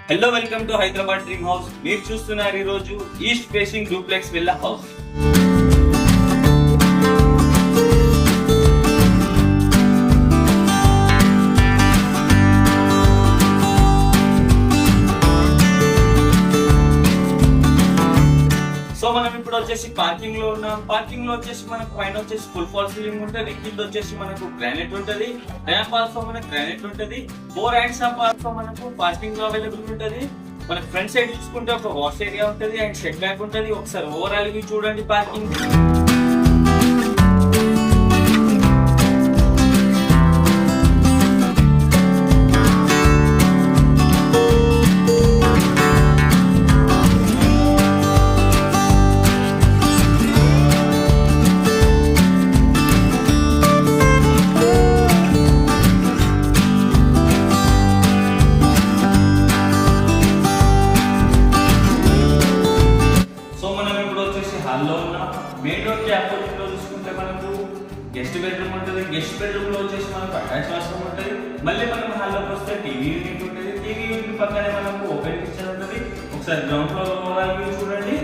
Hello welcome to Hyderabad dream house. మీరు చూస్తున్నారు ఈ రోజు east facing duplex villa house. So మనం ఇప్పుడు వచ్చేసి పార్కింగ్ లో ఉన్నాం. పార్కింగ్ లో వచ్చేసి మనకు పైన వచ్చేసి ఫుల్ ఫాల్ సీలింగ్ ఉంటుంది, కింద వచ్చేసి మనకు గ్రానైట్ ఉంటుంది, ర్యాంప్ ఆల్సో మనకు గ్రానైట్ ఉంటుంది, 4 హ్యాండ్స్ ఆఫ్ ఆల్సో మనకు పార్కింగ్ లో అవైలబుల్ ఉంటుంది. మన ఫ్రంట్ సైడ్ చూసుకుంటే ఒక వాష్ ఏరియా ఉంటుంది అండ్ షెడ్ బ్యాక్ ఉంటుంది. ఒకసారి ఓవరాల్ గా చూడండి పార్కింగ్. హాల్లో ఉన్న మెయిన్ డోర్ కి ఆపోజిట్ లో చూసుకుంటే మనకు గెస్ట్ బెడ్రూమ్ ఉంటుంది. గెస్ట్ బెడ్రూమ్ లో వచ్చేసి మనకు అటాచ్ వాష్రూమ్ ఉంటుంది. మళ్ళీ మనం హాల్లోకి వస్తే టీవీ యూనిట్ ఉంటుంది. టీవీ యూనిట్ పక్కనే మనకు ఓపెన్ కిచెన్ ఉంటుంది. ఒకసారి గ్రౌండ్ ఫ్లోర్ ఓవరాల్ వ్యూ చూడండి.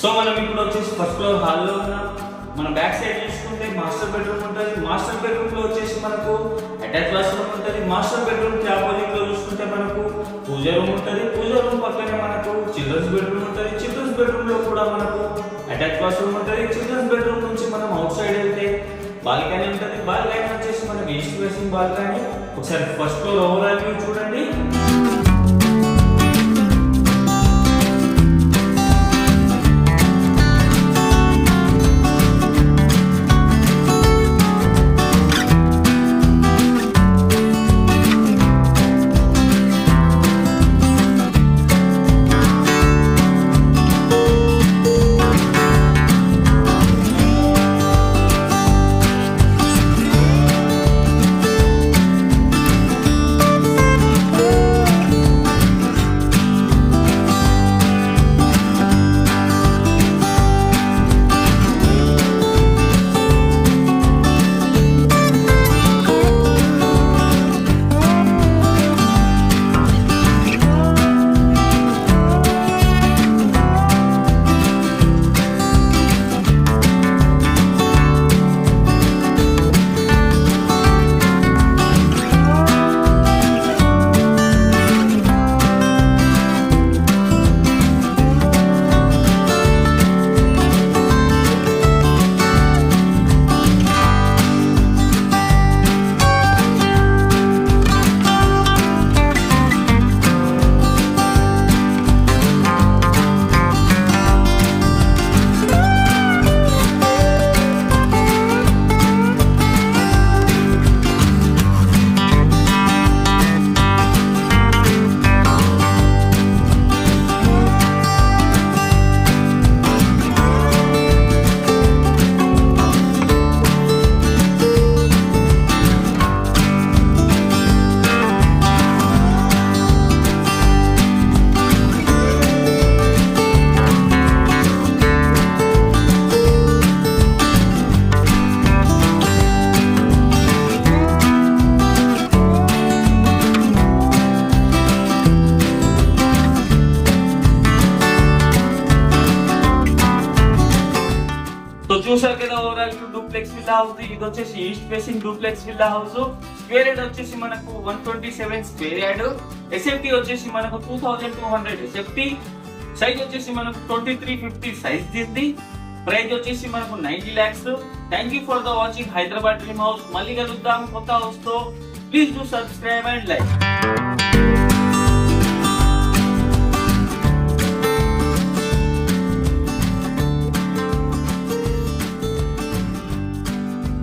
సో మనం ఇప్పుడు వచ్చేసి ఫస్ట్ ఫ్లోర్ హాల్లో ఉన్నాం. మన బ్యాక్ సైడ్ చూసుకుంటే మాస్టర్ బెడ్రూమ్ ఉంటుంది. మాస్టర్ బెడ్రూమ్ లో వచ్చేసి మనకు అటాచ్ వాష్రూమ్ ఉంటుంది. మాస్టర్ బెడ్రూమ్ కి ఆపోజిట్ లో చూసుకుంటే మనకు పూజ రూమ్ ఉంటుంది. పూజ రూమ్ పక్కనే మనకు చిల్డ్రన్స్ బెడ్రూమ్ ఉంటుంది. చిల్డ్రన్స్ బెడ్రూమ్ లో కూడా మనకు అటాచ్ వాష్రూమ్ ఉంటుంది. చిల్డ్రన్స్ బెడ్రూమ్ నుంచి మనం అవుట్ సైడ్ వెళ్తే బాల్కనీ ఉంటుంది. బాల్కనీ వచ్చేసి మనకి ఈస్ట్ ఫేసింగ్ బాల్కనీ. ఒకసారి ఫస్ట్ ఫ్లోర్ ఓవరాల్ వ్యూ చూడండి. చూసారు కదా ఓవరాల్ డూప్లెక్స్ విల్లా హౌస్. ఇది వచ్చేసి east facing duplex villa house. Square yard వచ్చేసి మనకు 127 స్క్వేర్ యార్డ్. ఎస్ఎఫ్టీ వచ్చేసి మనకు 2200 ఎస్ఎఫ్టీ. సైజ్ వచ్చేసి మనకు 2350 సైజ్ దింది. ప్రైస్ వచ్చేసి మనకు 90 lakhs. Thank you for the watching Hyderabad dream house. మళ్ళీ కలుద్దాం కొత్త హౌస్ తో. Please do subscribe and like.